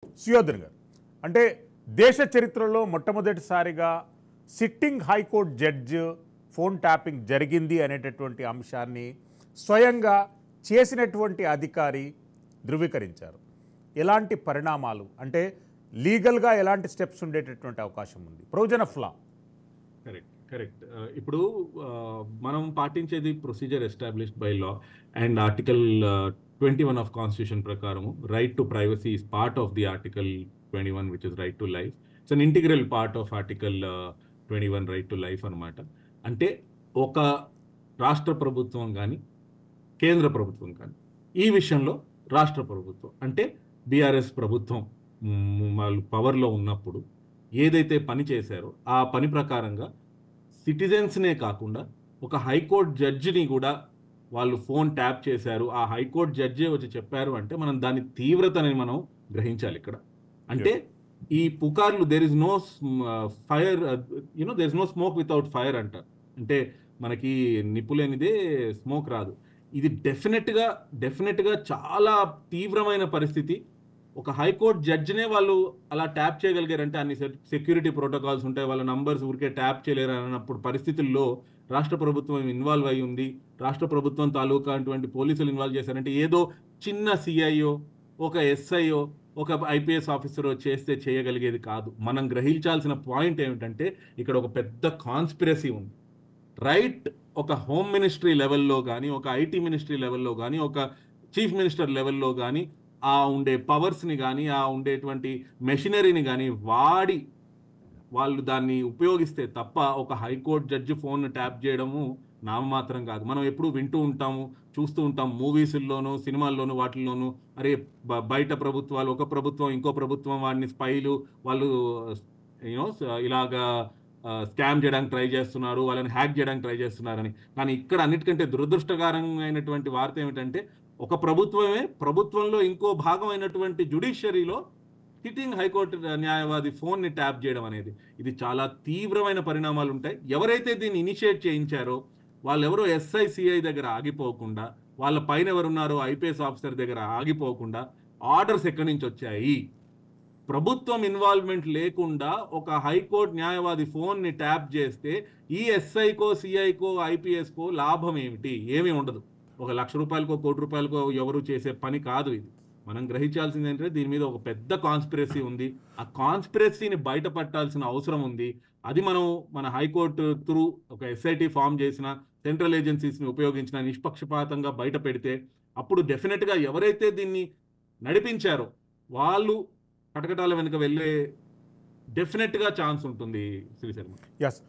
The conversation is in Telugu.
సుయోధన్ గారు, అంటే దేశ చరిత్రలో మొట్టమొదటిసారిగా sitting high court judge phone tapping జరిగింది అనేటటువంటి అంశాన్ని స్వయంగా చేసినటువంటి అధికారి ధృవీకరించారు. ఎలాంటి పరిణామాలు, అంటే లీగల్గా ఎలాంటి స్టెప్స్ ఉండేటటువంటి అవకాశం ఉంది? Provision of law. కరెక్ట్. ఇప్పుడు మనం పాటించేది procedure established by law and article 21 of constitution ప్రకారము right to privacy is part of the article 21 which is right to life. It's an integral part of article 21 right to life అనమాట. అంటే ఒక రాష్ట్ర ప్రభుత్వం కానీ కేంద్ర ప్రభుత్వం కానీ ఈ విషయంలో రాష్ట్ర ప్రభుత్వం అంటే బీఆర్ఎస్ ప్రభుత్వం వాళ్ళు పవర్లో ఉన్నప్పుడు ఏదైతే పని చేశారో ఆ పని ప్రకారంగా సిటిజన్స్నే కాకుండా ఒక హైకోర్టు జడ్జిని కూడా వాళ్ళు ఫోన్ ట్యాప్ చేశారు, ఆ హైకోర్టు జడ్జే వచ్చి చెప్పారు అంటే మనం దాని తీవ్రతని మనం గ్రహించాలి ఇక్కడ. అంటే ఈ పుకార్లు there is no fire, there is no smoke without fire అంట. అంటే మనకి నిప్పులేనిదే స్మోక్ రాదు. ఇది డెఫినెట్గా చాలా తీవ్రమైన పరిస్థితి. ఒక హైకోర్టు జడ్జినే వాళ్ళు అలా ట్యాప్ చేయగలిగారంటే అన్ని సెక్యూరిటీ ప్రోటోకాల్స్ ఉంటాయి, వాళ్ళ నంబర్స్ ఊరికే ట్యాప్ చేయలేరు అన్నప్పుడు పరిస్థితుల్లో రాష్ట్ర ప్రభుత్వం ఇన్వాల్వ్ అయి ఉంది, రాష్ట్ర ప్రభుత్వం తాలూకా అటువంటి పోలీసులు ఇన్వాల్వ్ చేశారంటే ఏదో చిన్న సిఐఓ ఒక ఎస్ఐఓ ఒక ఐపీఎస్ ఆఫీసరో చేస్తే చేయగలిగేది కాదు. మనం గ్రహించాల్సిన పాయింట్ ఏమిటంటే ఇక్కడ ఒక పెద్ద కాన్స్పిరసీ ఉంది. రైట్, ఒక హోమ్ మినిస్ట్రీ లెవెల్లో కానీ ఒక ఐటీ మినిస్ట్రీ లెవెల్లో కానీ ఒక చీఫ్ మినిస్టర్ లెవెల్లో కానీ ఆ ఉండే పవర్స్ని కానీ ఆ ఉండేటువంటి మెషినరీని కానీ వాళ్ళు దాన్ని ఉపయోగిస్తే తప్ప ఒక హైకోర్టు జడ్జి ఫోన్ ట్యాప్ చేయడము నామమాత్రం కాదు. మనం ఎప్పుడు వింటూ ఉంటాము, చూస్తూ ఉంటాం మూవీసుల్లోనూ సినిమాల్లోనూ వాటిల్లోనూ, అరే బయట ప్రభుత్వాలు ఒక ప్రభుత్వం ఇంకో ప్రభుత్వం వాడిని స్పైలు వాళ్ళు ఇలాగా స్కామ్ చేయడానికి ట్రై చేస్తున్నారు, వాళ్ళని హ్యాక్ చేయడానికి ట్రై చేస్తున్నారని. కానీ ఇక్కడ అన్నిటికంటే దురదృష్టకరమైనటువంటి వార్త ఏమిటంటే ఒక ప్రభుత్వంలో ఇంకో భాగమైనటువంటి జ్యుడిషియరీలో సిట్టింగ్ హైకోర్టు న్యాయవాది ఫోన్ని ట్యాప్ చేయడం అనేది ఇది చాలా తీవ్రమైన పరిణామాలు ఉంటాయి. ఎవరైతే దీన్ని ఇనిషియేట్ చేయించారో వాళ్ళెవరో ఎస్ఐసిఐ దగ్గర ఆగిపోకుండా, వాళ్ళ పైన ఎవరున్నారో ఐపీఎస్ ఆఫీసర్ దగ్గర ఆగిపోకుండా ఆర్డర్స్ ఎక్కడి నుంచి వచ్చాయి? ప్రభుత్వం ఇన్వాల్వ్మెంట్ లేకుండా ఒక హైకోర్టు న్యాయవాది ఫోన్ని ట్యాప్ చేస్తే ఈ ఎస్ఐకో సిఐకో ఐపీఎస్కో లాభం ఏమిటి? ఏమీ ఉండదు. ఒక ₹1,00,000కో ₹1,00,00,000కో ఎవరు చేసే పని కాదు ఇది. మనం గ్రహించాల్సింది ఏంటంటే దీని మీద ఒక పెద్ద కాన్స్పిరసీ ఉంది. ఆ కాన్స్పిరసీని బయటపట్టాల్సిన అవసరం ఉంది. అది మనం మన హైకోర్టు త్రూ ఒక ఎస్ఐటి ఫామ్ చేసిన సెంట్రల్ ఏజెన్సీస్ని ఉపయోగించిన నిష్పక్షపాతంగా బయట పెడితే అప్పుడు డెఫినెట్గా ఎవరైతే దీన్ని నడిపించారో వాళ్ళు కటకటాల వెనుక వెళ్ళే డెఫినెట్గా ఛాన్స్ ఉంటుంది. శ్రీశర్మ. ఎస్.